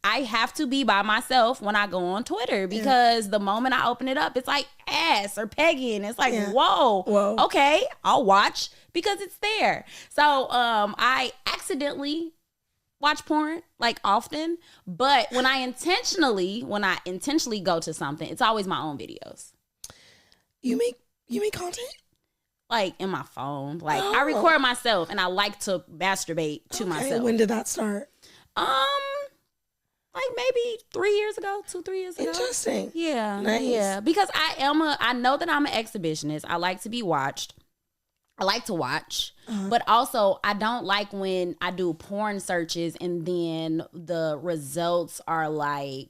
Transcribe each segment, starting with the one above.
I have to be by myself when I go on Twitter because the moment I open it up, it's like ass or pegging. It's like, whoa, okay, I'll watch because it's there. So I accidentally watch porn like often, but when I intentionally go to something, it's always my own videos. You make content? Like in my phone. Like I record myself and I like to masturbate to myself. When did that start? Like maybe 3 years ago, 2-3 years ago. Interesting. Yeah. Nice. Yeah. Because I know that I'm an exhibitionist. I like to be watched. I like to watch, but also I don't like when I do porn searches and then the results are like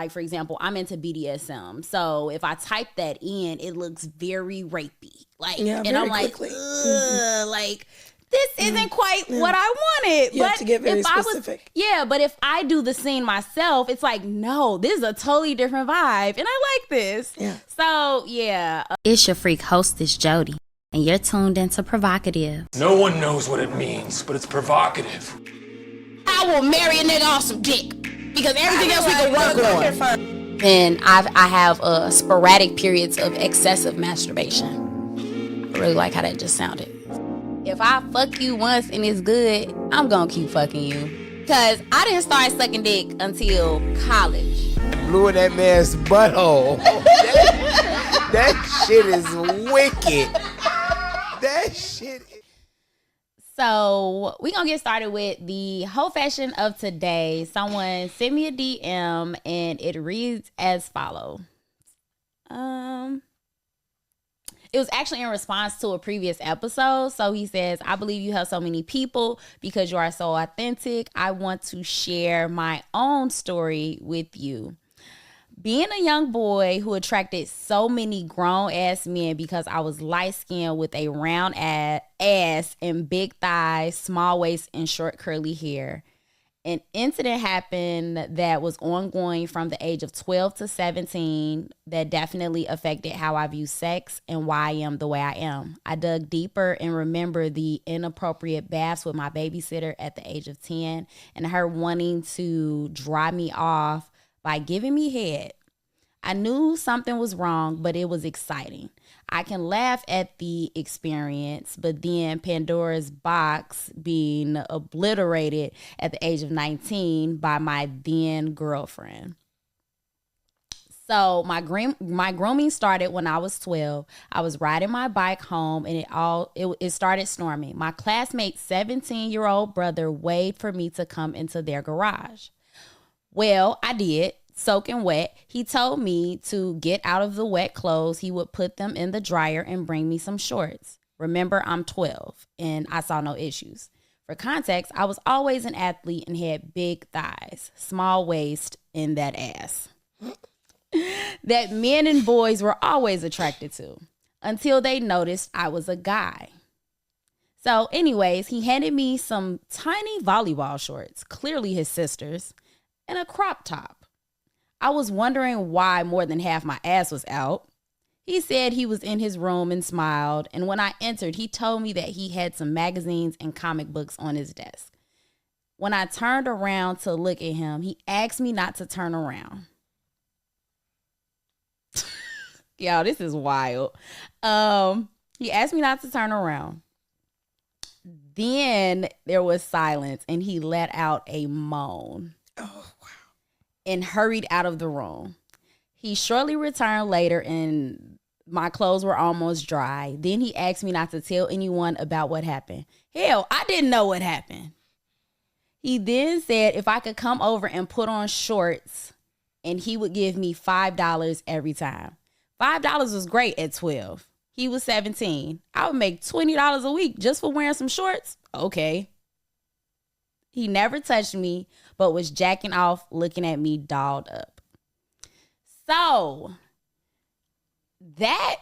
for example, I'm into BDSM. So if I type that in, it looks very rapey. Like, and I'm like, like this isn't quite what I wanted. You have to get very specific. But if I do the scene myself, it's like, no, this is a totally different vibe, and I like this. Yeah. So yeah, it's your freak hostess Jody. And you're tuned into Prhoevocative. No one knows what it means, but it's provocative. I will marry a nigga off some dick because everything else we can work on. And I have sporadic periods of excessive masturbation. I really like how that just sounded. If I fuck you once and it's good, I'm gonna keep fucking you. Because I didn't start sucking dick until college. Blew in that man's butthole. That shit is wicked. That shit. So we're going to get started with the whole fashion of today. Someone sent me a DM and it reads as follows. It was actually in response to a previous episode. So he says, I believe you help so many people because you are so authentic. I want to share my own story with you. Being a young boy who attracted so many grown-ass men because I was light-skinned with a round ass and big thighs, small waist, and short curly hair. An incident happened that was ongoing from the age of 12 to 17 that definitely affected how I view sex and why I am the way I am. I dug deeper and remember the inappropriate baths with my babysitter at the age of 10 and her wanting to dry me off by giving me head. I knew something was wrong, but it was exciting. I can laugh at the experience, but then Pandora's box being obliterated at the age of 19 by my then girlfriend. So my grooming started when I was 12. I was riding my bike home and it started storming. My classmate's 17-year-old brother waited for me to come into their garage. Well, I did, soaking wet. He told me to get out of the wet clothes. He would put them in the dryer and bring me some shorts. Remember, I'm 12 and I saw no issues. For context, I was always an athlete and had big thighs, small waist, and that ass that men and boys were always attracted to until they noticed I was a guy. So anyways, he handed me some tiny volleyball shorts, clearly his sister's, and a crop top. I was wondering why more than half my ass was out. He said he was in his room and smiled, and when I entered, he told me that he had some magazines and comic books on his desk. When I turned around to look at him, he asked me not to turn around. Y'all, this is wild. He asked me not to turn around. Then there was silence, and he let out a moan. Oh, wow. And hurried out of the room. He shortly returned later, and my clothes were almost dry. Then he asked me not to tell anyone about what happened. Hell, I didn't know what happened. He then said if I could come over and put on shorts, and he would give me $5 every time. $5 was great at 12. He was 17. I would make $20 a week just for wearing some shorts. Okay. He never touched me, but was jacking off, looking at me dolled up. So that,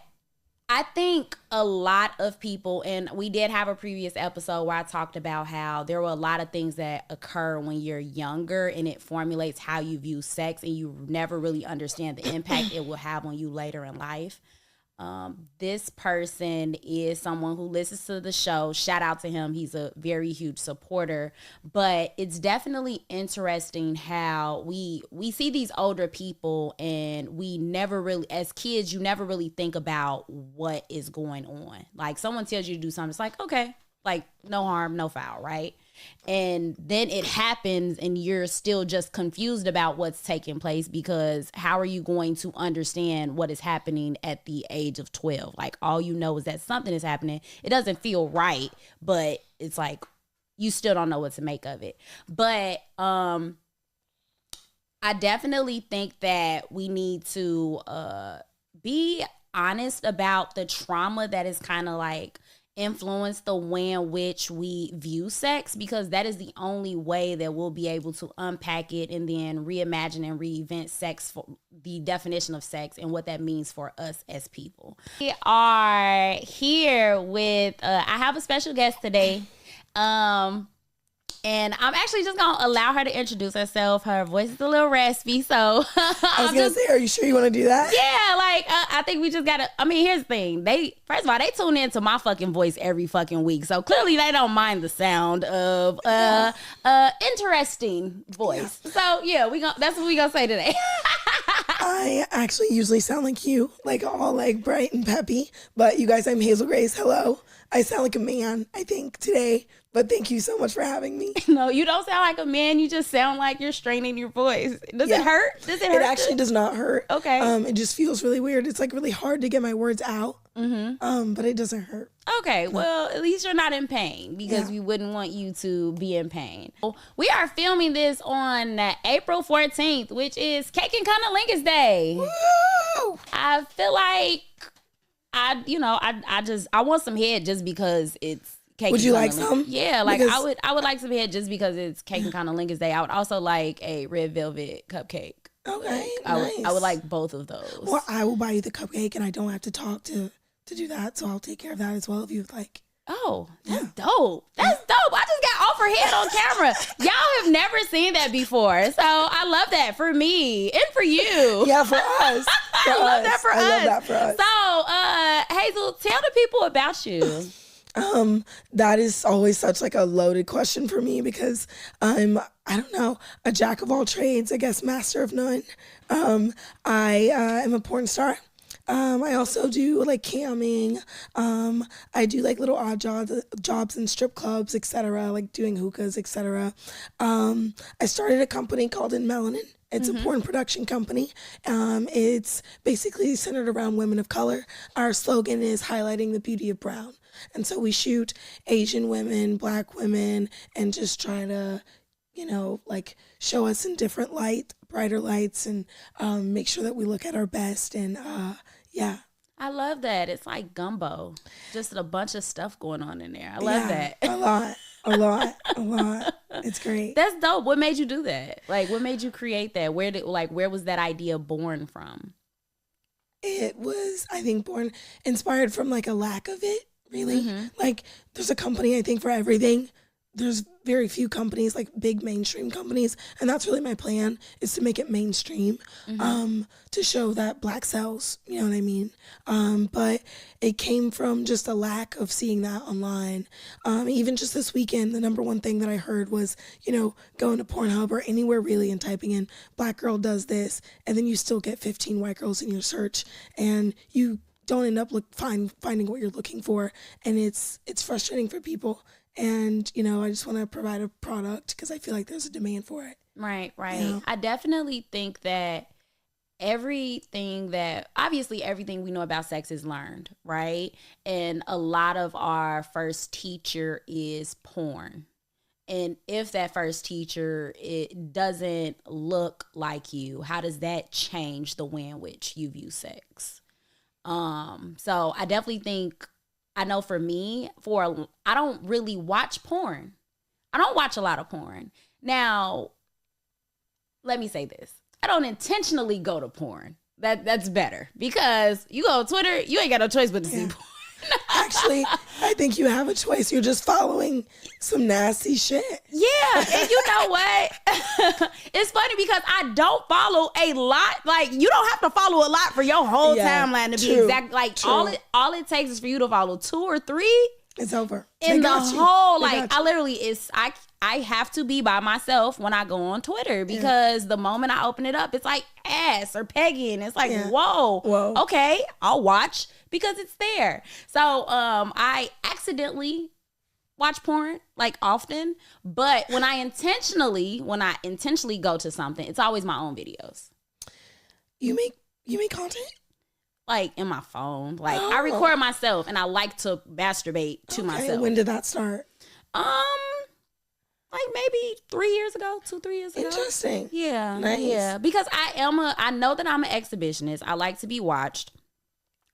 I think a lot of people, and we did have a previous episode where I talked about how there were a lot of things that occur when you're younger and it formulates how you view sex and you never really understand the impact it will have on you later in life. This person is someone who listens to the show. Shout out to him. He's a very huge supporter. But it's definitely interesting how we see these older people, and we never really, as kids, you never really think about what is going on. Like, someone tells you to do something, it's like, okay, like, no harm, no foul, right? And then it happens and you're still just confused about what's taking place, because how are you going to understand what is happening at the age of 12? Like, all you know is that something is happening. It doesn't feel right, but it's like you still don't know what to make of it. But I definitely think that we need to be honest about the trauma that is kind of like influence the way in which we view sex, because that is the only way that we'll be able to unpack it and then reimagine and reinvent sex, for the definition of sex and what that means for us as people. We are here with I have a special guest today, and I'm actually just going to allow her to introduce herself. Her voice is a little raspy, so... I was going to say, are you sure you want to do that? Yeah, like, I think we just got to... I mean, here's the thing. First of all, they tune into my fucking voice every fucking week, so clearly they don't mind the sound of interesting voice. Yeah. So, yeah, that's what we going to say today. I actually usually sound like you, like all like bright and peppy, but you guys, I'm Hazel Grace. Hello. I sound like a man, I think, today, but thank you so much for having me. No, you don't sound like a man. You just sound like you're straining your voice. Does it hurt? Does it hurt? It actually does not hurt. Okay. It just feels really weird. It's like really hard to get my words out, but it doesn't hurt. Okay, well, at least you're not in pain, because we wouldn't want you to be in pain. We are filming this on April 14th, which is Cake and Cunnilingus Day. Woo! I feel like I want some head just because it's Cake. Would and you Cunnilingus. like some? Yeah, like because I would like some head just because it's Cake and Cunnilingus Day. I would also like a red velvet cupcake. Okay, Like, nice. I would like both of those. Well, I will buy you the cupcake, and I don't have to talk to do that, so I'll take care of that as well if you would like. Oh, that's dope. That's dope. I just got offered head on camera. Y'all have never seen that before. So I love that for me and for you. Yeah, for us. I love that for us. I love that for us. So, Hazel, tell the people about you. That is always such like a loaded question for me, because I'm, I don't know, a jack of all trades, I guess, master of none. I am a porn star. I also do like camming. I do like little odd jobs in strip clubs, etc., like doing hookahs, etc. I started a company called In Melanin. It's a porn production company. It's basically centered around women of color. Our slogan is highlighting the beauty of brown. And so we shoot Asian women, Black women, and just try to, like show us in different light, brighter lights, and make sure that we look at our best. And yeah. I love that. It's like gumbo. Just a bunch of stuff going on in there. I love that. A lot. It's great. That's dope. What made you do that? Like, what made you create that? Where was that idea born from? It was, I think, inspired from like a lack of it, really. Like, there's a company, I think, for everything. There's very few companies, like big mainstream companies, and that's really my plan, is to make it mainstream, to show that Black sells, you know what I mean? But it came from just a lack of seeing that online. Even just this weekend, the number one thing that I heard was, going to Pornhub or anywhere really and typing in Black girl does this, and then you still get 15 white girls in your search, and you don't end up finding what you're looking for, and it's frustrating for people. And, I just want to provide a product because I feel like there's a demand for it. Right. I definitely think that obviously everything we know about sex is learned, right? And a lot of our first teacher is porn. And if that first teacher, it doesn't look like you, how does that change the way in which you view sex? So I definitely think, I know for me, I don't really watch porn. I don't watch a lot of porn. Now, let me say this. I don't intentionally go to porn. That's better, because you go on Twitter, you ain't got no choice but to see porn. Actually, I think you have a choice. You're just following some nasty shit. Yeah, and you know what? It's funny because I don't follow a lot. Like, you don't have to follow a lot for your whole timeline to be exact. Like, all it takes is for you to follow 2 or 3. It's over. And the whole, like, I literally, I have to be by myself when I go on Twitter because the moment I open it up, it's like ass or pegging. It's like, whoa, okay, I'll watch because it's there. So I accidentally watch porn like often, but when I intentionally go to something, it's always my own videos. You make content? Like in my phone. Like I record myself and I like to masturbate to myself. When did that start? Like maybe 3 years ago, 2-3 years ago. Interesting. Yeah. Nice. Yeah. Because I know that I'm an exhibitionist. I like to be watched.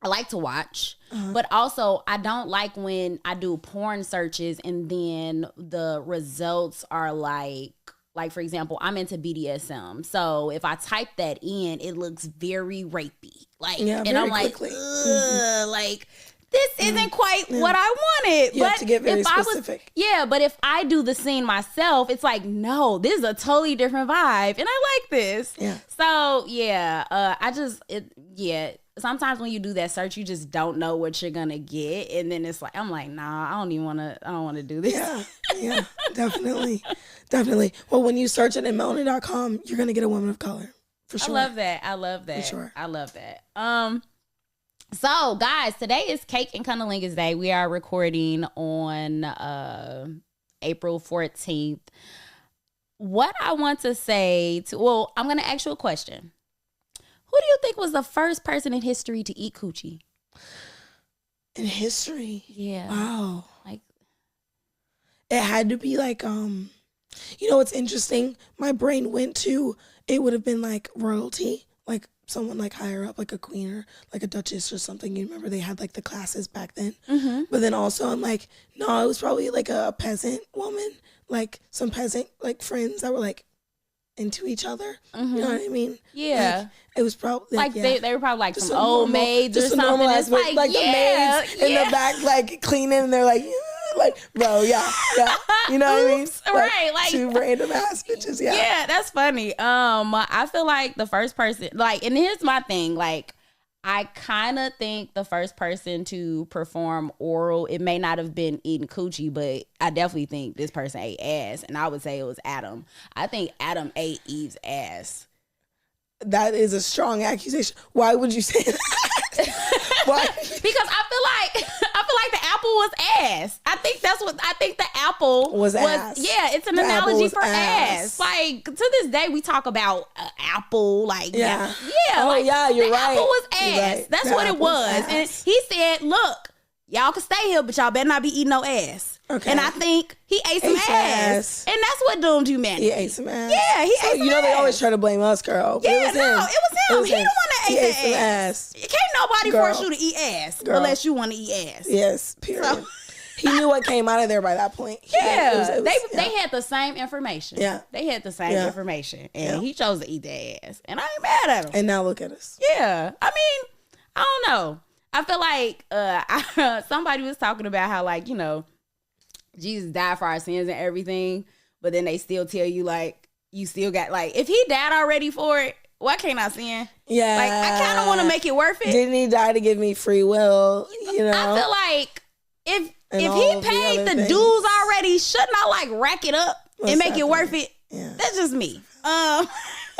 I like to watch. But also I don't like when I do porn searches and then the results are like for example, I'm into BDSM. So if I type that in, it looks very rapey. Like, and I'm like, like this isn't quite what I wanted. You have to get very specific. But if I do the scene myself, it's like, no, this is a totally different vibe, and I like this. Yeah. So sometimes when you do that search, you just don't know what you're gonna get, and then it's like, I'm like, nah, I don't want to do this. Yeah, definitely. Well, when you search it in melanin.com, you're gonna get a woman of color for sure. I love that. For sure. I love that. So guys, today is Cake and Cunnilingus Day. We are recording on April 14th. What I want to say I'm gonna ask you a question. Who do you think was the first person in history to eat coochie? In history? Yeah. Wow. Like, it had to be like, you know what's interesting? My brain went to, it would have been like royalty, like someone like higher up, like a queen or like a duchess or something. You remember they had like the classes back then? Mm-hmm. But then also I'm like, no, it was probably like a peasant woman, like some peasant like friends that were like into each other. Mm-hmm. You know what I mean? Yeah. Like, it was probably like they were probably like just some old maids or something. It's like the maids in the back like cleaning and they're like, like, bro, yeah. You know what I mean? Right. Like 2 random ass bitches, Yeah, that's funny. I feel like the first person, like, and here's my thing, like, I kind of think the first person to perform oral, it may not have been eating coochie, but I definitely think this person ate ass, and I would say it was Adam. I think Adam ate Eve's ass. That is a strong accusation. Why would you say that? Why? Because I feel like the apple was ass. I think the apple was ass. Yeah, it's an analogy for ass. Like, to this day, we talk about apple. Like, you're right. Apple was ass. Right. That's what it was. And he said, "Look, y'all can stay here, but y'all better not be eating no ass." Okay. And I think he ate some ass. And that's what doomed humanity. He ate some ass. Yeah, he ate some ass. You know, they always try to blame us, girl. Yeah, it was him. He the one that ate the ass. Can't nobody force you to eat ass unless you want to eat ass. Yes, period. So. He knew what came out of there by that point. They had the same information. Yeah. They had the same information. And he chose to eat the ass. And I ain't mad at him. And now look at us. Yeah. I mean, I don't know. I feel like somebody was talking about how, like, you know, Jesus died for our sins and everything, but then they still tell you, like, you still got, like, if he died already for it, why can't I sin? Yeah. Like, I kind of want to make it worth it. Didn't he die to give me free will, you know? I feel like if he paid the dues already, shouldn't I, like, rack it up and make it worth it? Yeah. That's just me. That's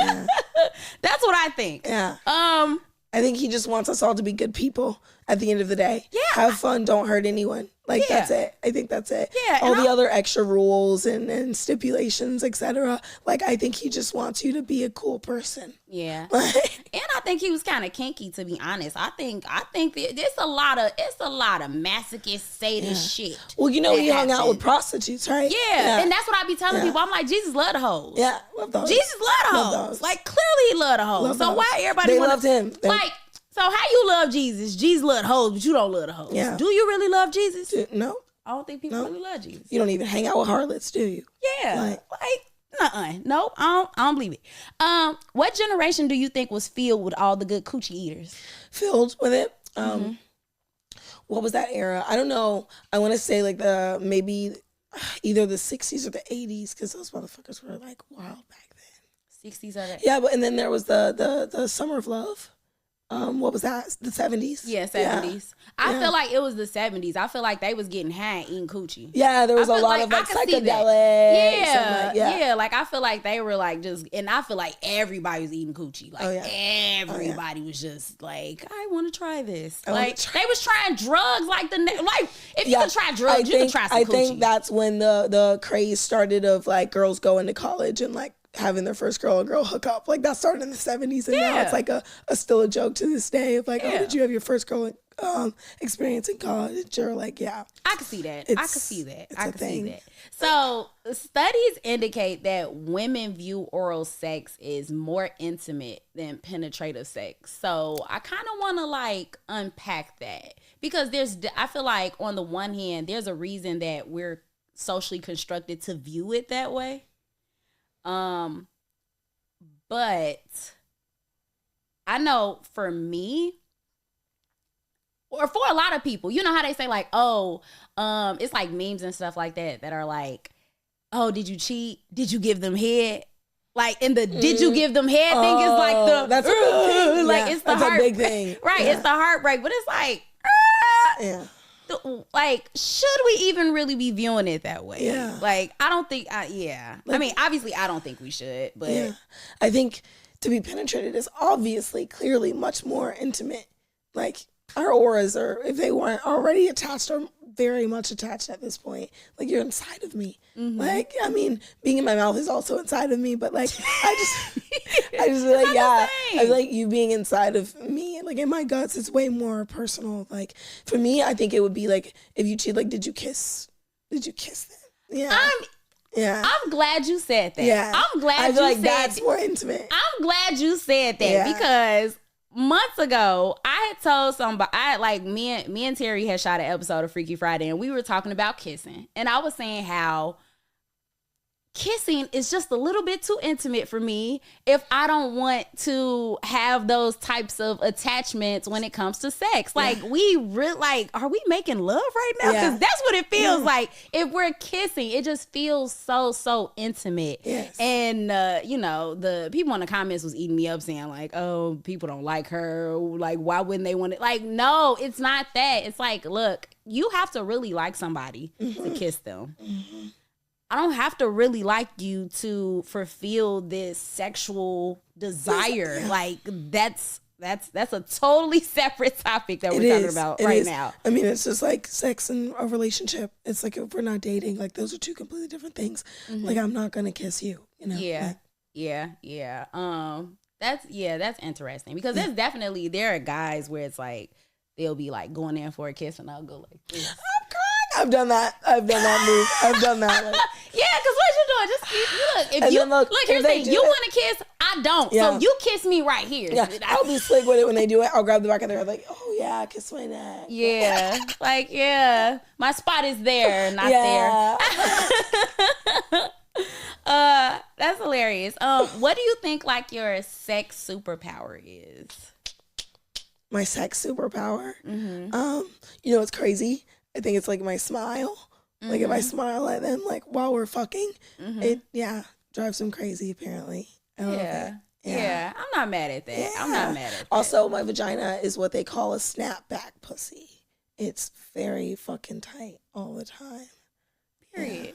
what I think. Yeah. I think he just wants us all to be good people at the end of the day. Yeah. Have fun, don't hurt anyone. Like, that's it. I think that's it. Yeah. All the other extra rules and stipulations, etc. Like, I think he just wants you to be a cool person. Yeah. And I think he was kind of kinky, to be honest. I think it's a lot of masochist, sadist shit. Well, you know, he hung out with prostitutes, right? Yeah. And that's what I be telling people. I'm like, Jesus loved the hoes. Yeah. Love those. Jesus loved the hoes. Like, clearly he loved the hoes. So why everybody loved him? Like, so how you love Jesus? Jesus loved hoes, but you don't love the hoes. Yeah. Do you really love Jesus? No. I don't think people really love Jesus. You don't even hang out with harlots, do you? Yeah. Nope, I don't believe it. What generation do you think was filled with all the good coochie eaters? Filled with it? what was that era? I don't know. I want to say like maybe either the 60s or the 80s, because those motherfuckers were like wild back then. 60s or the Yeah, but and then there was the Summer of Love. What was that? The 70s? Yeah, 70s. I feel like it was the 70s. I feel like they was getting high and eating coochie. Yeah, there was a lot of like psychedelics. Yeah, like I feel like they were like just, and I feel like everybody was eating coochie. Like everybody was just like, I want to try this. Like they was trying drugs like if you could try drugs, you could try some coochie. I think that's when the craze started of like girls going to college and like having their first girl hookup. Like that started in the 70s, and now it's like a still a joke to this day of like, oh, did you have your first girl experience in college? Or like, I can see that. I can see that. So studies indicate that women view oral sex is more intimate than penetrative sex. So I kind of want to like unpack that, because I feel like on the one hand, there's a reason that we're socially constructed to view it that way. But I know for me, or for a lot of people, you know how they say like, it's like memes and stuff like that are like, oh, did you cheat? Did you give them head? Like, and the did you give them head thing is like that's a big thing. Like it's the that's a big thing. Right, it's the heartbreak, but it's like, like, should we even really be viewing it that way? Yeah. Like, I don't think, I mean, obviously, I don't think we should, but. I think to be penetrated is obviously, clearly much more intimate. Like, our auras are, if they weren't already attached, are very much attached at this point. Like, you're inside of me. Mm-hmm. Like, I mean, being in my mouth is also inside of me, but like, I just feel like, I feel like you being inside of me, like in my guts, it's way more personal. Like, for me, I think it would be like, if you cheat, like, did you kiss them? Yeah. I'm glad you said that. Yeah. I'm glad I feel you like said that's more intimate. I'm glad you said that because months ago, I had told somebody, me and Terry had shot an episode of Freaky Friday, and we were talking about kissing. And I was saying how kissing is just a little bit too intimate for me if I don't want to have those types of attachments when it comes to sex. Like, we really, like, are we making love right now? Because that's what it feels like. If we're kissing, it just feels so intimate. Yes. And, the people in the comments was eating me up saying, like, oh, people don't like her. Like, why wouldn't they want it? Like, no, it's not that. It's like, look, you have to really like somebody to kiss them. Mm-hmm. I don't have to really like you to fulfill this sexual desire. Yeah. Like that's a totally separate topic that we're talking about right now. I mean, it's just like sex and a relationship. It's like if we're not dating, like those are two completely different things. Mm-hmm. Like I'm not gonna kiss you, you know? Yeah. That's interesting because there are guys where it's like they'll be like going in for a kiss and I'll go like this. I've done that move. I've done that. Like, yeah, because what you doing? Just if you look, here's the thing. You want to kiss, I don't. Yeah. So you kiss me right here. Yeah, I'll be slick with it when they do it. I'll grab the back of their head like, oh yeah, kiss my neck. Yeah, like my spot is there, not there. That's hilarious. What do you think like your sex superpower is? My sex superpower? Mm-hmm. It's crazy. I think it's like my smile. Mm-hmm. Like if I smile at them, like while we're fucking, it drives them crazy. Apparently, I love it. Yeah, I'm not mad at that. Yeah. I'm not mad at that. Also, my vagina is what they call a snapback pussy. It's very fucking tight all the time. Period.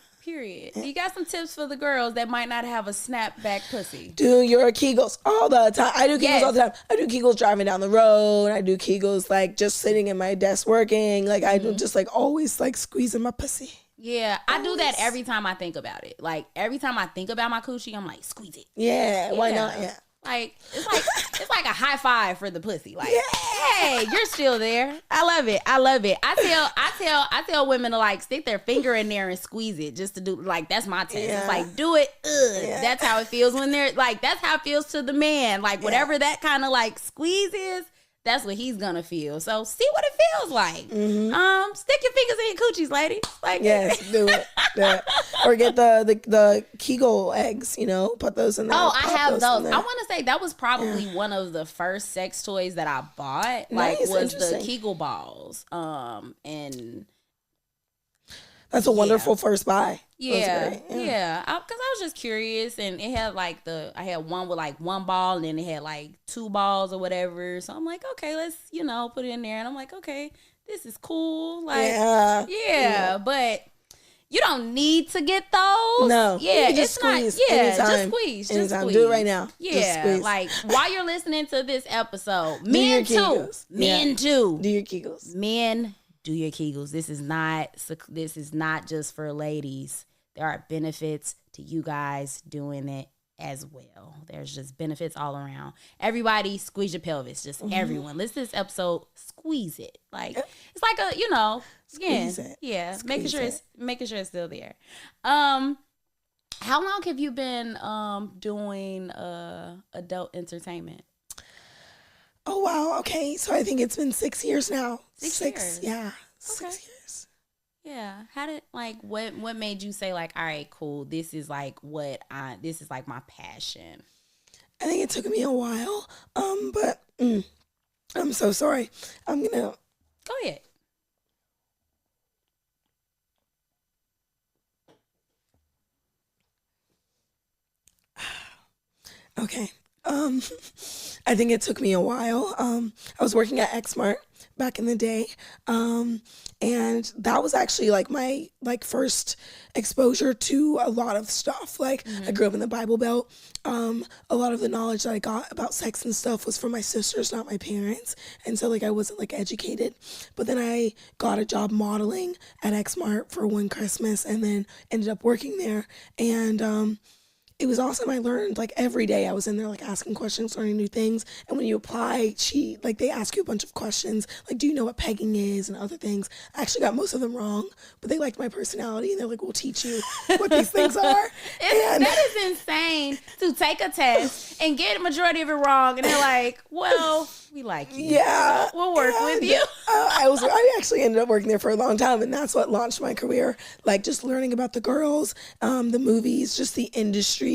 Yeah. You got some tips for the girls that might not have a snapback pussy? Do your Kegels all the time. I do Kegels all the time. I do Kegels driving down the road. I do Kegels like just sitting in my desk working. Like I do just like always like squeezing my pussy. Yeah, I do that every time I think about it. Like every time I think about my coochie, I'm like, squeeze it. Yeah, why not? Yeah. Like it's like a high five for the pussy. Like, hey, you're still there. I love it. I tell women to like stick their finger in there and squeeze it just to do like that's my test. It's like do it. That's how it feels when they're like that's how it feels to the man. Like whatever that kind of like squeeze is, that's what he's gonna feel. So see what it feels like. Stick your fingers in your coochies, ladies. Like, yes, do it. Or get the Kegel eggs, put those in there. Oh, I have those. I want to say that was probably one of the first sex toys that I bought. Like, Nice, was the interesting. Kegel balls. And that's a wonderful first buy. yeah, That's great. yeah. Because I was just curious, and it had like I had one with like one ball, and then it had like two balls or whatever. So I'm like, okay, let's put it in there, and I'm like, okay, this is cool. Like, yeah. But you don't need to get those. No. Yeah, just squeeze. Not. Yeah, Anytime. just squeeze. Just Anytime. squeeze. Do it right now. Yeah, just squeeze. like while you're listening to this episode, Do men your too. Kegels. Men Yeah. too. Do your Kegels. Men, do your Kegels. This is not just for ladies. There are benefits to you guys doing it as well. There's just benefits all around. Everybody squeeze your pelvis. Just everyone. Listen to this episode. Squeeze it. Like it's like a Squeeze it. Yeah. Squeeze making sure it's still there. How long have you been doing adult entertainment? Oh, wow. Okay. So I think it's been 6 years now. 6 years. Yeah. Okay. 6 years. Yeah. How did what made you say like, all right, cool, this is like my passion? I think it took me a while. But I'm so sorry. I'm going to Go ahead. Okay. I think it took me a while. I was working at Xmart back in the day. And that was actually like my first exposure to a lot of stuff. Like I grew up in the Bible Belt. A lot of the knowledge that I got about sex and stuff was from my sisters, not my parents. And so like I wasn't like educated. But then I got a job modeling at Xmart for one Christmas and then ended up working there. And it was awesome. I learned like every day I was in there like asking questions, learning new things. And when you apply, they ask you a bunch of questions. Like, do you know what pegging is and other things? I actually got most of them wrong, but they liked my personality and they're like, we'll teach you what these things are. That is insane to take a test and get a majority of it wrong. And they're like, well, we like you. Yeah. We'll work with you. I actually ended up working there for a long time, and that's what launched my career. Like just learning about the girls, the movies, just the industry,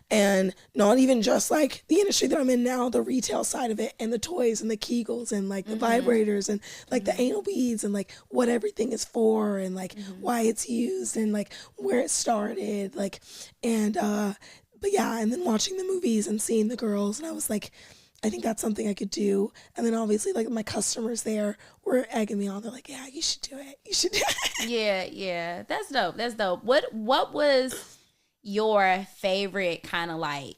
and not even just like the industry that I'm in now, the retail side of it, and the toys and the Kegels and like the vibrators and like the anal beads and like what everything is for and like why it's used and like where it started, like but yeah, and then watching the movies and seeing the girls, and I was like, I think that's something I could do. And then obviously like my customers there were egging me on. They're like, yeah, you should do it. You should do it. Yeah. That's dope. What was your favorite kind of like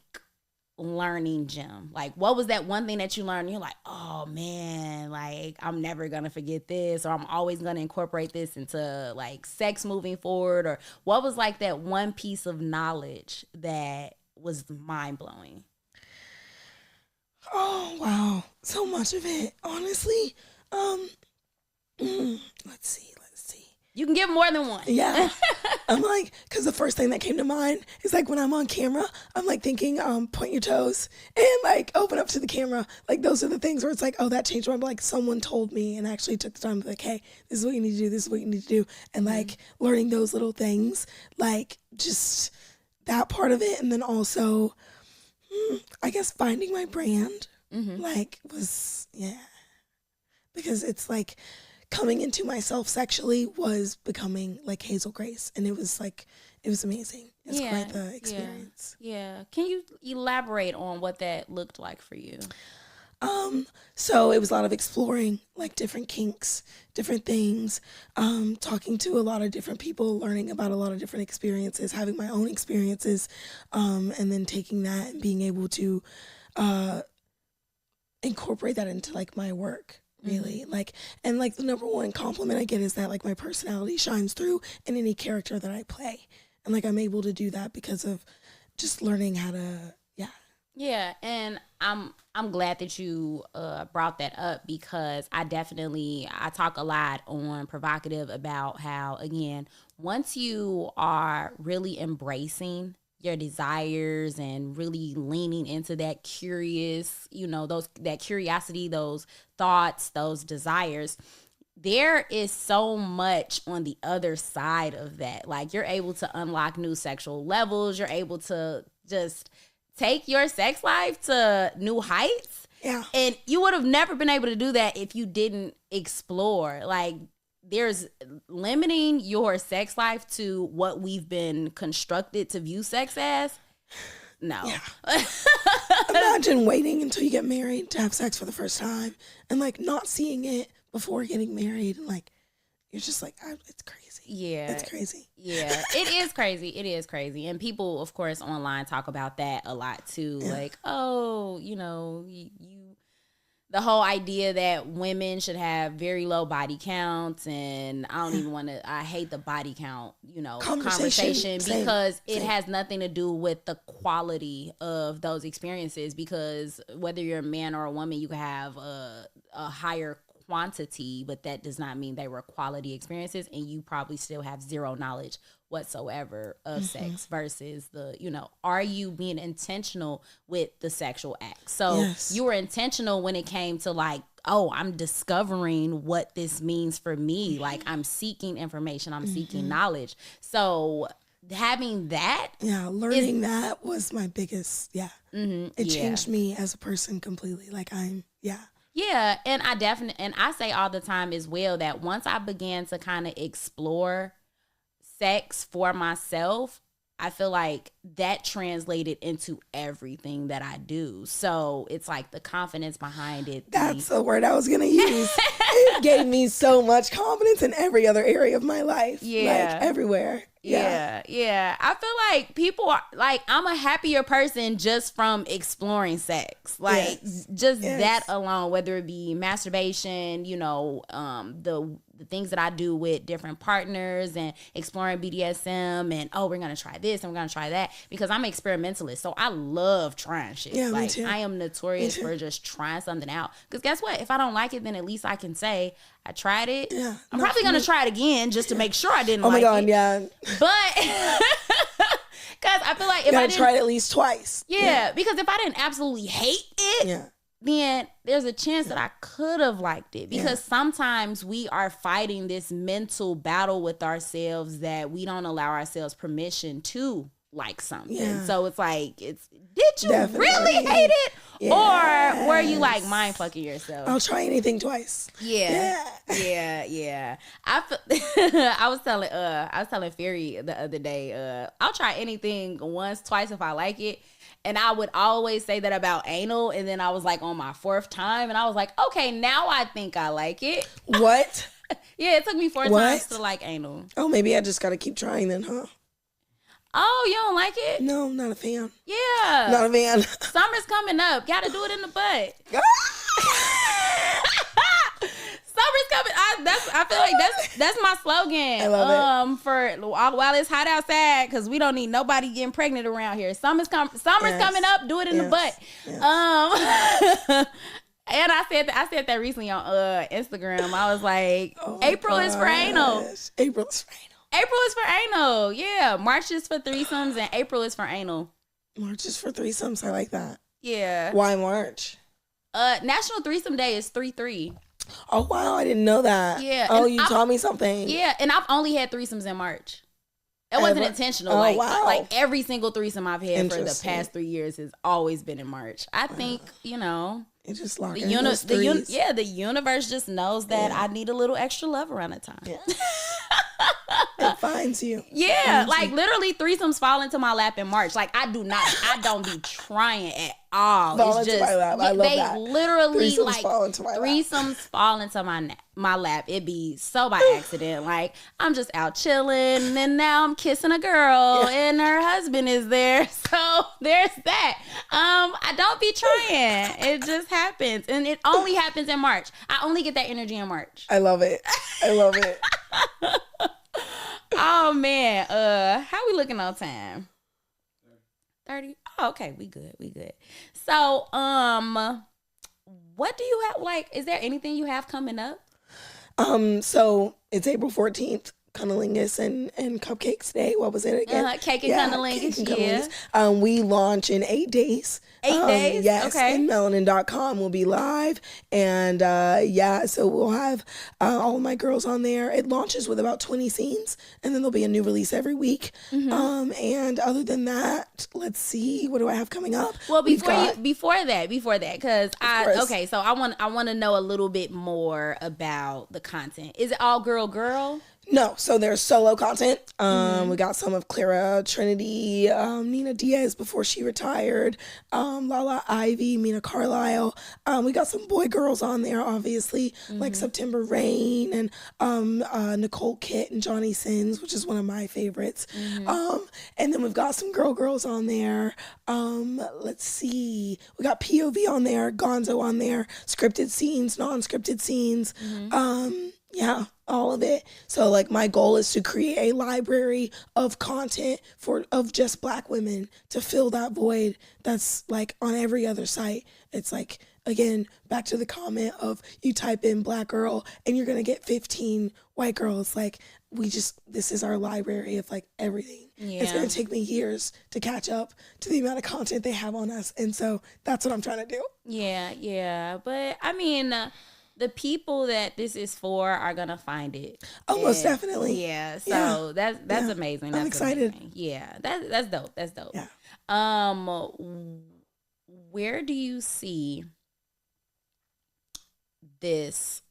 learning gem? Like what was that one thing that you learned and you're like, oh man, like I'm never gonna forget this, or I'm always gonna incorporate this into like sex moving forward? Or what was like that one piece of knowledge that was mind-blowing? Oh, wow. So much of it, honestly. Let's see. You can give more than one. Yeah. I'm like, because the first thing that came to mind is like when I'm on camera, I'm like thinking, point your toes and like open up to the camera. Like those are the things where it's like, oh, that changed my mind. Like someone told me and actually took the time to be like, hey, this is what you need to do. This is what you need to do. And like learning those little things, like just that part of it. And then also, I guess finding my brand, like was, because it's like coming into myself sexually was becoming like Hazel Grace. And it was amazing. It's quite the experience. Yeah. Can you elaborate on what that looked like for you? So it was a lot of exploring like different kinks, different things, talking to a lot of different people, learning about a lot of different experiences, having my own experiences, and then taking that and being able to incorporate that into like my work, really. Like, and like the number one compliment I get is that like my personality shines through in any character that I play. And like I'm able to do that because of just learning how to, Yeah, and I'm glad that you brought that up, because I talk a lot on Prhoevocative about how, again, once you are really embracing your desires and really leaning into that curious, that curiosity, those thoughts, those desires, there is so much on the other side of that. Like, you're able to unlock new sexual levels. You're able to just take your sex life to new heights. Yeah. And you would have never been able to do that if you didn't explore. Like, there's limiting your sex life to what we've been constructed to view sex as. No. Yeah. Imagine waiting until you get married to have sex for the first time and like not seeing it before getting married. And like, you're just like, it's crazy. Yeah. It's crazy. Yeah. It is crazy. It is crazy. And people, of course, online talk about that a lot too. Yeah. Like, oh, the whole idea that women should have very low body counts, and I hate the body count, conversation because it has nothing to do with the quality of those experiences, because whether you're a man or a woman, you can have a higher quantity, but that does not mean they were quality experiences, and you probably still have zero knowledge whatsoever of sex versus are you being intentional with the sexual act? So you were intentional when it came to like, oh, I'm discovering what this means for me. Like, I'm seeking information, I'm seeking knowledge. So having that, learning that was my biggest, it changed me as a person completely. Like, Yeah, and I say all the time as well that once I began to kind of explore sex for myself, I feel like that translated into everything that I do. So it's like the confidence behind it. That's the word I was going to use. It gave me so much confidence in every other area of my life. Yeah. Like, everywhere. Yeah. I feel like people are like, I'm a happier person just from exploring sex. Like, that alone, whether it be masturbation, the things that I do with different partners and exploring BDSM and, we're going to try this and we're going to try that, because I'm an experimentalist. So I love trying shit. Yeah, like, me too. I am notorious for just trying something out. Because guess what? If I don't like it, then at least I can say I tried it. Yeah, I'm probably going to try it again just to make sure I didn't like it. Oh my God, yeah. But because I feel like if I didn't try it at least twice. Yeah, because if I didn't absolutely hate it, then there's a chance that I could have liked it. Because sometimes we are fighting this mental battle with ourselves that we don't allow ourselves permission to like something. Yeah. So it's like, did you really hate it? Yes. Or were you like mind fucking yourself? I'll try anything twice. Yeah. I was telling Fury the other day, I'll try anything once, twice if I like it. And I would always say that about anal. And then I was like on my fourth time and I was like, okay, now I think I like it. What? Yeah, it took me 4 times to like anal. Oh, maybe I just got to keep trying then, huh? Oh, you don't like it? No, I'm not a fan. Yeah. Not a fan. Summer's coming up. Gotta do it in the butt. Summer's coming. I feel like that's my slogan. I love it. For while it's hot outside, because we don't need nobody getting pregnant around here. Summer's coming up. Do it in the butt. Yes. And I said that recently on Instagram. I was like, April is for anal. April is for anal. April is for anal. Yeah. March is for threesomes and April is for anal. March is for threesomes. I like that. Yeah. Why March? National Threesome Day is 3/3. Oh, wow. I didn't know that. Yeah. Oh, you taught me something. Yeah. And I've only had threesomes in March. It wasn't intentional. Oh, wow. Like every single threesome I've had for the past 3 years has always been in March. I think, it just locked the in the universe just knows that I need a little extra love around that time. Yeah. It finds you. Yeah, like literally threesomes fall into my lap in March. Like I don't be trying at all. Fall into my lap. I love they that. Literally threesomes like fall into my lap. Threesomes fall into my lap. It be so by accident. Like I'm just out chilling and now I'm kissing a girl and her husband is there. So there's that. I don't be trying. It just happens. And it only happens in March. I only get that energy in March. I love it. Oh man, how we looking on time? 30? Oh, okay, we good. So, what do you have, like, is there anything you have coming up? So it's April 14th. Cunnilingus and Cupcakes Day. What was it again? Cake and Cunnilingus, yeah. We launch in 8 days. 8 days? Yes. Okay. InMelanin.com will be live. And so we'll have all of my girls on there. It launches with about 20 scenes, and then there'll be a new release every week. And other than that, let's see, what do I have coming up? Well, before that, because so I want to know a little bit more about the content. Is it all girl? No, so there's solo content. We got some of Clara Trinity, Nina Diaz before she retired, Lala Ivy, Mina Carlisle. We got some boy girls on there, obviously, like September Rain and Nicole Kitt and Johnny Sins, which is one of my favorites. And then we've got some girls on there. Let's see. We got POV on there, Gonzo on there, scripted scenes, non-scripted scenes. Yeah, all of it. So like my goal is to create a library of content of just Black women to fill that void that's like on every other site. It's like, again, back to the comment of you type in Black girl and you're going to get 15 white girls. Like this is our library of like everything. Yeah. It's going to take me years to catch up to the amount of content they have on us. And so that's what I'm trying to do. Yeah. But I mean, the people that this is for are gonna find it. Oh, most definitely. Yeah. So that's amazing. I'm excited. Amazing. Yeah. That's dope. That's dope. Yeah. Where do you see this?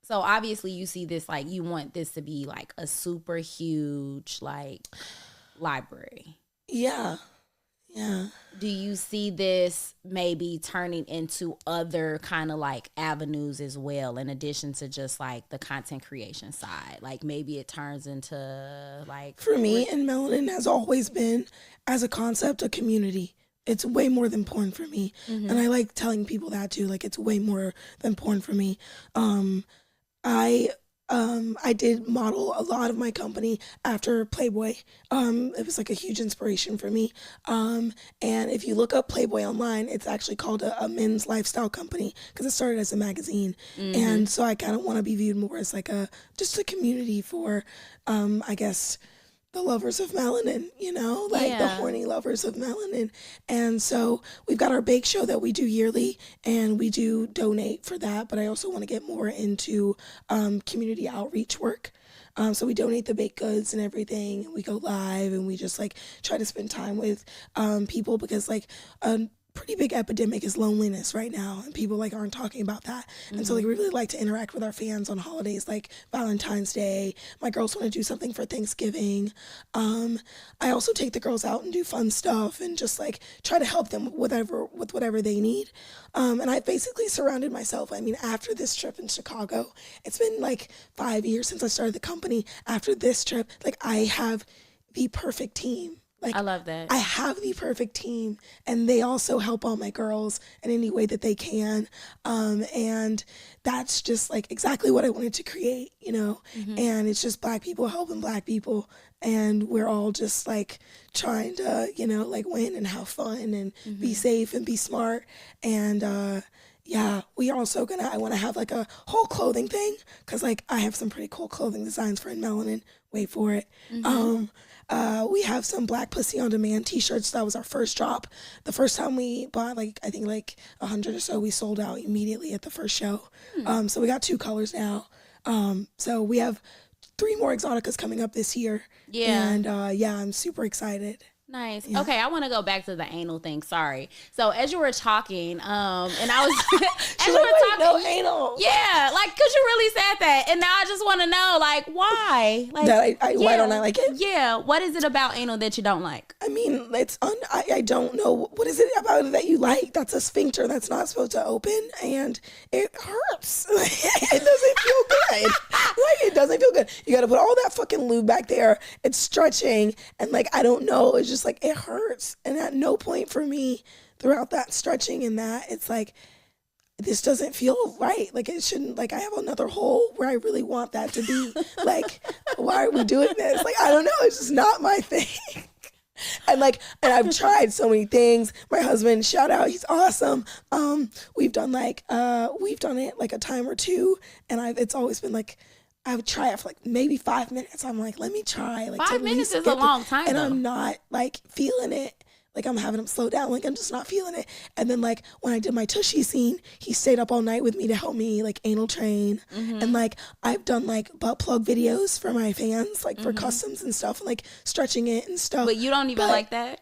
So obviously you see this, like, you want this to be like a super huge like library. Yeah. Do you see this maybe turning into other kind of like avenues as well, in addition to just like the content creation side? Like maybe it turns into like... For me, In Melanin has always been, as a concept, a community. It's way more than porn for me. And I like telling people that too. Like, it's way more than porn for me. I did model a lot of my company after Playboy. It was like a huge inspiration for me. And if you look up Playboy online, it's actually called a men's lifestyle company because it started as a magazine. And so I kind of want to be viewed more as like just a community for, I guess, the lovers of melanin, the horny lovers of melanin. And so we've got our bake show that we do yearly, and we do donate for that. But I also want to get more into community outreach work. So we donate the baked goods and everything, and we go live, and we just like try to spend time with people, because like pretty big epidemic is loneliness right now, and people like aren't talking about that. And so like we really like to interact with our fans on holidays like Valentine's Day. My girls want to do something for Thanksgiving. I also take the girls out and do fun stuff and just like try to help them with whatever they need. And I basically surrounded myself. I mean, after this trip in Chicago, it's been like 5 years since I started the company. After this trip, like I have the perfect team. Like, I love that. I have the perfect team, and they also help all my girls in any way that they can. And that's just like exactly what I wanted to create, and it's just Black people helping Black people. And we're all just like trying to, like win and have fun and be safe and be smart. And, we also I want to have like a whole clothing thing, because like I have some pretty cool clothing designs for In Melanin. Wait for it. We have some Black Pussy on Demand t-shirts. That was our first drop. The first time we bought I think 100 or so, we sold out immediately at the first show. So we got 2 colors now. So we have 3 more Exxxoticas coming up this year. Yeah. And I'm super excited. Nice. Yeah. Okay, I want to go back to the anal thing. Sorry. So as you were talking, and I was as you were talking, no anal. Yeah, like, cause you really said that, and now I just want to know, like, why? Like, why don't I like it? Yeah. What is it about anal that you don't like? I mean, I don't know. What is it about it that you like? That's a sphincter that's not supposed to open, and it hurts. It doesn't feel good. It doesn't feel good. You got to put all that fucking lube back there. It's stretching, and I don't know. It's just it hurts. And at no point for me throughout that stretching and that, it's this doesn't feel right. It shouldn't, I have another hole where I really want that to be. Why are we doing this? I don't know. It's just not my thing. And I've tried so many things. My husband, shout out, he's awesome. We've done it a time or two, and it's always been I would try it for like maybe 5 minutes. I'm like, let me try. Like 5 minutes is a long time, and though. I'm not like feeling it. Like I'm having him slow down. Like I'm just not feeling it. And then like when I did my tushy scene, he stayed up all night with me to help me like anal train. And like I've done like butt plug videos for my fans, like for customs and stuff, and like stretching it and stuff. But you don't even like that?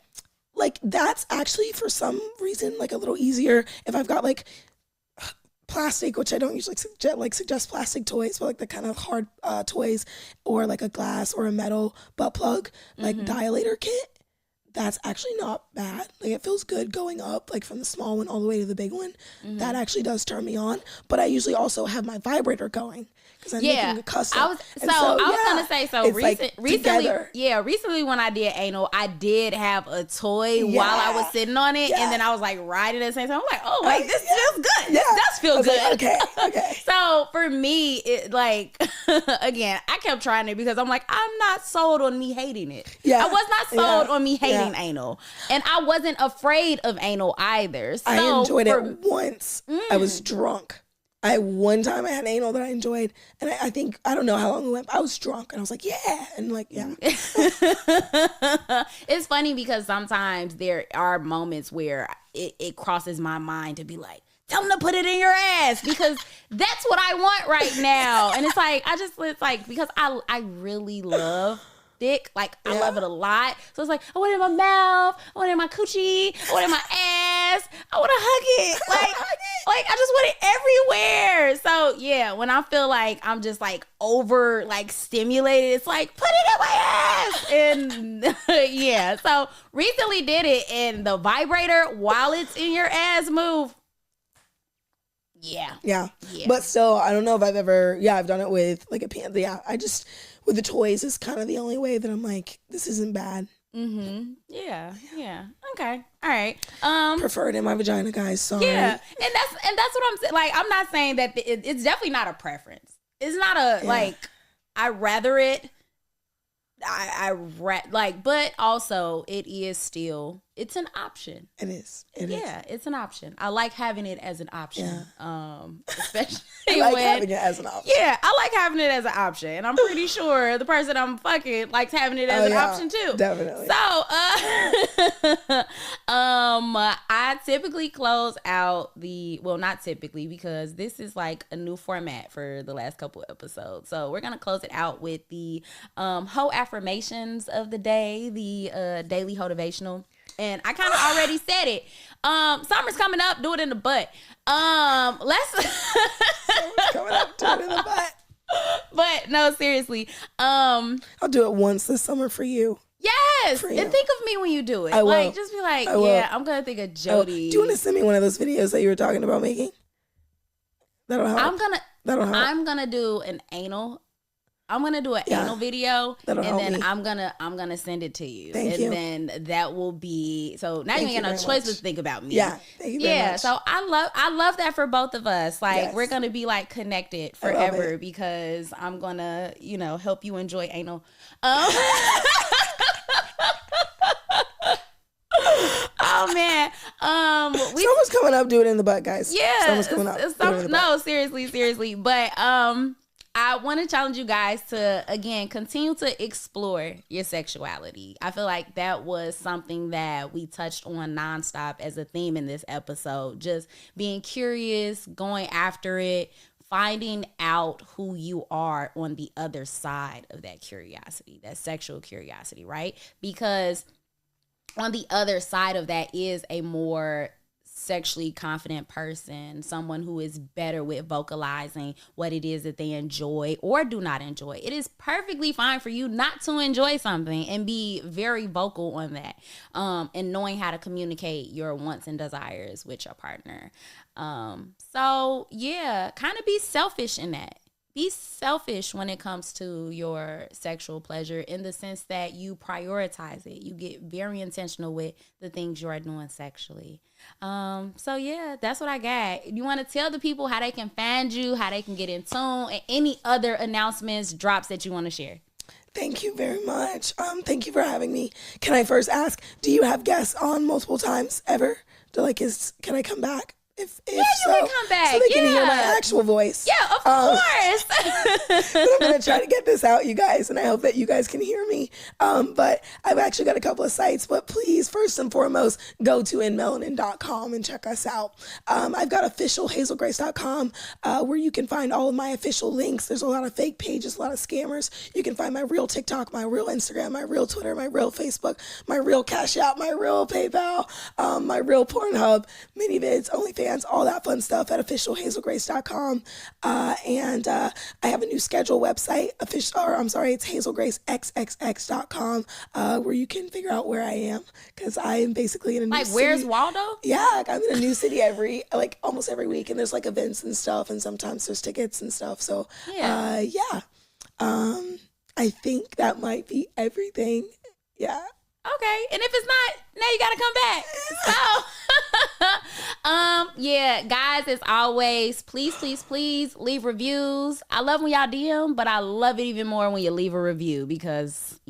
Like that's actually for some reason like a little easier if I've got like plastic, which I don't usually suggest plastic toys, but like the kind of hard toys, or like a glass or a metal butt plug, like dilator kit. That's actually not bad. Like it feels good going up, like from the small one all the way to the big one. That actually does turn me on. But I usually also have my vibrator going because I'm making a custom. I was gonna say recently. Together. Recently when I did anal, I did have a toy while I was sitting on it, and then I was like riding at the same time. I'm like, oh wait, this feels good. Yeah. This does feel good. Like, okay. So for me, it like again, I kept trying it because I'm like, I'm not sold on me hating it. Yeah. I was not sold on me hating anal, and I wasn't afraid of anal either. So I enjoyed it once. I was drunk. One time I had anal that I enjoyed, and I think I don't know how long it went, but I was drunk and I was like, yeah, and like It's funny because sometimes there are moments where it crosses my mind to be like, tell them to put it in your ass because that's what I want right now. And it's like because I really love dick. Like I love it a lot. So it's like I want it in my mouth, I want it in my coochie, I want it in my ass, I want to hug it. Like I just want it everywhere. So yeah, when I feel like I'm just like over like stimulated, it's like put it in my ass. And yeah, so recently did it, and the vibrator while it's in your ass move. Yeah. But still, I don't know if I've ever I've done it with like a pan. I just with the toys is kind of the only way that I'm like, this isn't bad. Yeah. Okay. All right. Prefer it in my vagina, guys. Sorry. Yeah, and that's what I'm saying. Like, I'm not saying that it's definitely not a preference. It's not a like. I rather it. But also it is still, it's an option. It is. It's an option. I like having it as an option. Especially having it as an option. Yeah, I like having it as an option, and I'm pretty sure the person I'm fucking likes having it as an option too. Definitely. So, I typically close out not typically, because this is like a new format for the last couple episodes. So we're gonna close it out with the hoe affirmations of the day, the daily motivational. And I kind of already said it. Summer's coming up, do it in the butt. Summer's coming up, do it in the butt. But no, seriously. I'll do it once this summer for you. Yes. And think of me when you do it. I will. Like, just be like, I'm going to think of Jody. Do you want to send me one of those videos that you were talking about making? That'll help. I'm going to do an anal. I'm gonna do an anal video, and then I'm gonna send it to you. Thank you. And then that will be so. Now you ain't got no choice but to think about me. Yeah, thank you very much. So I love that for both of us. Like we're gonna be like connected forever because I'm gonna help you enjoy anal. Oh man, Summer's coming up. Do it in the butt, guys. Yeah, summer's coming up. No, seriously, but I want to challenge you guys to, again, continue to explore your sexuality. I feel like that was something that we touched on nonstop as a theme in this episode. Just being curious, going after it, finding out who you are on the other side of that curiosity, that sexual curiosity, right? Because on the other side of that is a more sexually confident person, someone who is better with vocalizing what it is that they enjoy or do not enjoy. It is perfectly fine for you not to enjoy something and be very vocal on that, and knowing how to communicate your wants and desires with your partner. So yeah, kind of be selfish in that. Be selfish when it comes to your sexual pleasure, in the sense that you prioritize it. You get very intentional with the things you are doing sexually. So yeah, that's what I got. You want to tell the people how they can find you, how they can get in tune, and any other announcements, drops that you want to share? Thank you very much. Thank you for having me. Can I first ask, do you have guests on multiple times ever? Can I come back If you so, can come back. so they can hear my Yeah. actual voice. Yeah, of course. But I'm gonna try to get this out, you guys, and I hope that you guys can hear me. But I've actually got a couple of sites, but please, first and foremost, go to inmelanin.com and check us out. I've got official hazelgrace.com where you can find all of my official links. There's a lot of fake pages, a lot of scammers. You can find my real TikTok, my real Instagram, my real Twitter, my real Facebook, my real Cash App, my real PayPal, my real Pornhub, ManyVids, OnlyFans, all that fun stuff at officialhazelgrace.com. And I have a new schedule website, it's hazelgracexxx.com, where you can figure out where I am, because I am basically in a new city. Where's Waldo? Yeah, like I'm in a new city almost every week, and there's like events and stuff, and sometimes there's tickets and stuff. So I think that might be everything. Yeah. Okay, and if it's not, now you gotta come back. So, yeah, guys, as always, please leave reviews. I love when y'all DM, but I love it even more when you leave a review, because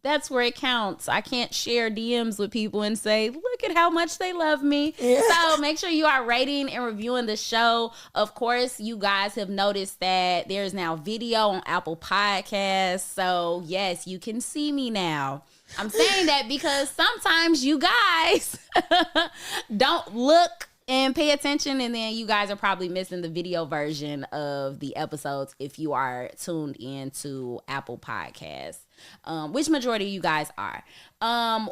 that's where it counts. I can't share DMs with people and say, look at how much they love me. Yeah. So make sure you are rating and reviewing the show. Of course, you guys have noticed that there's now video on Apple Podcasts. So yes, you can see me now. I'm saying that because sometimes you guys don't look and pay attention, and then you guys are probably missing the video version of the episodes if you are tuned into Apple Podcasts, which majority of you guys are.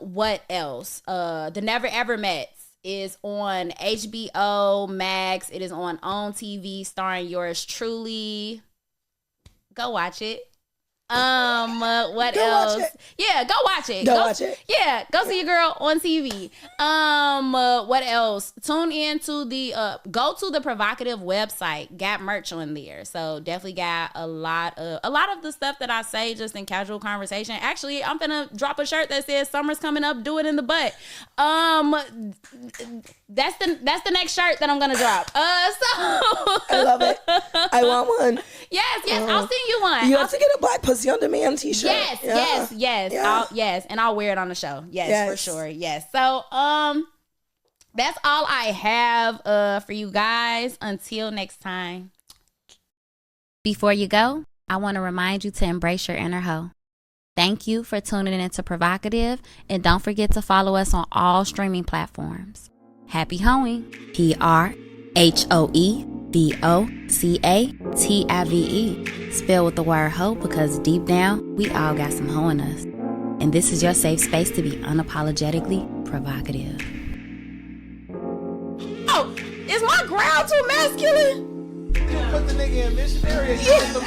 What else? The Never Ever Mets is on HBO Max. It is on TV, starring yours truly. Go watch it. What else? Yeah, go watch it. Go watch it. Yeah, go see your girl on TV. What else? Tune in to go to the Prhoevocative website. Got merch on there. So definitely got a lot of the stuff that I say just in casual conversation. Actually, I'm gonna drop a shirt that says "Summer's coming up, do it in the butt." That's the next shirt that I'm gonna drop. I love it. I want one. Yes, I'll send you one. You have to get a Black Pussy on Demand t-shirt. Yes. And I'll wear it on the show. Yes, for sure. Yes. So that's all I have for you guys. Until next time. Before you go, I want to remind you to embrace your inner hoe. Thank you for tuning into Prhoevocative, and don't forget to follow us on all streaming platforms. Happy hoeing. PRHOEVOCATIVE. Spell with the word hoe, because deep down, we all got some hoe in us. And this is your safe space to be unapologetically provocative. Oh, is my growl too masculine? You put the nigga in missionary and you the